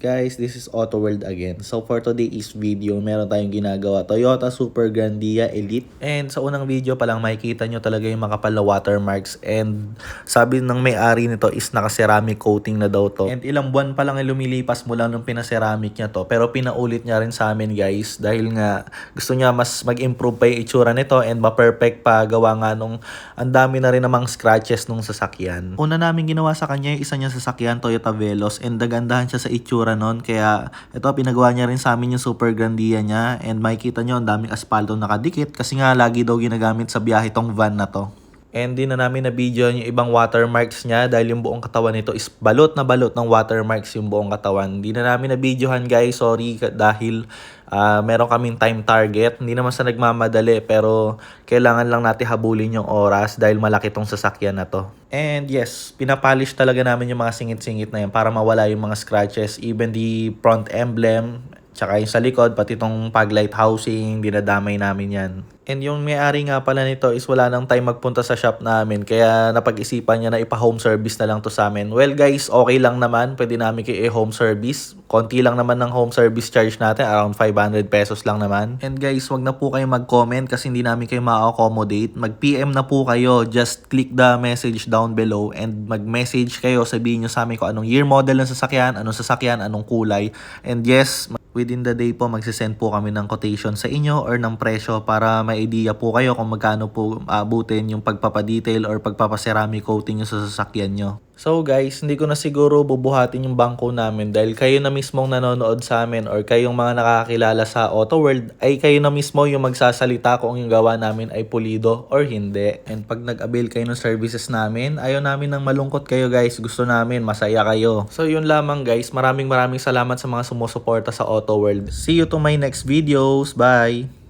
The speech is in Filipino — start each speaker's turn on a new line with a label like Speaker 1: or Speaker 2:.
Speaker 1: Guys, this is Auto World again. So for today's video, meron tayong ginagawa Toyota Super Grandia Elite. And sa unang video pa lang makikita nyo talaga yung makapal na watermarks. And sabi ng may-ari nito is naka-ceramic coating na daw to. And ilang buwan pa lang ay lumilipas mula nung pina-ceramic niya to. Pero pinaulit niya rin sa amin guys. Dahil nga gusto niya mas mag-improve pa yung itsura nito and ma-perfect pa gawa nga nung ang dami na rin namang scratches nung sasakyan. Una namin ginawa sa kanya yung isa niyang sasakyan Toyota Veloz and nagandahan siya sa itsura nun. Kaya ito pinagawa niya rin sa amin yung Super Grandia niya and makikita nyo ang daming aspalto nakadikit kasi nga lagi daw ginagamit sa biyahe tong van na to. And di na namin na-video yung ibang watermarks niya dahil yung buong katawan nito is balot na balot ng watermarks yung buong katawan. Di na namin na-videohan guys, sorry dahil meron kaming time target. Hindi naman sa nagmamadali pero kailangan lang natin habulin yung oras dahil malaki tong sasakyan na to. And yes, pinapolish talaga namin yung mga singit-singit na yan para mawala yung mga scratches. Even the front emblem, tsaka yung sa likod, pati itong paglight housing, dinadamay namin yan. And yung may-ari nga pala nito is wala nang time magpunta sa shop namin. Kaya napag-isipan niya na ipa-home service na lang to sa amin. Well guys, okay lang naman. Pwede namin kayo i-home service. Konti lang naman ng home service charge natin. Around 500 pesos lang naman. And guys, wag na po kayo mag-comment kasi hindi namin kayo ma-accommodate. Mag-PM na po kayo. Just click the message down below and mag-message kayo. Sabihin nyo sa amin kung anong year model ng sasakyan, anong kulay. And yes, within the day po magsisend po kami ng quotation sa inyo or ng presyo para may idea po kayo kung magkano po abutin yung pagpapadetail or pagpapaceramic coating nyo sa sasakyan nyo. So guys, hindi ko na siguro bubuhatin yung bangko namin dahil kayo na mismong nanonood sa amin or kayong mga nakakilala sa Auto World ay kayo na mismo yung magsasalita kung yung gawa namin ay pulido or hindi. And pag nag-avail kayo ng services namin, ayaw namin nang malungkot kayo guys. Gusto namin masaya kayo. So yun lamang guys, maraming salamat sa mga sumusuporta sa Auto World. See you to my next videos. Bye!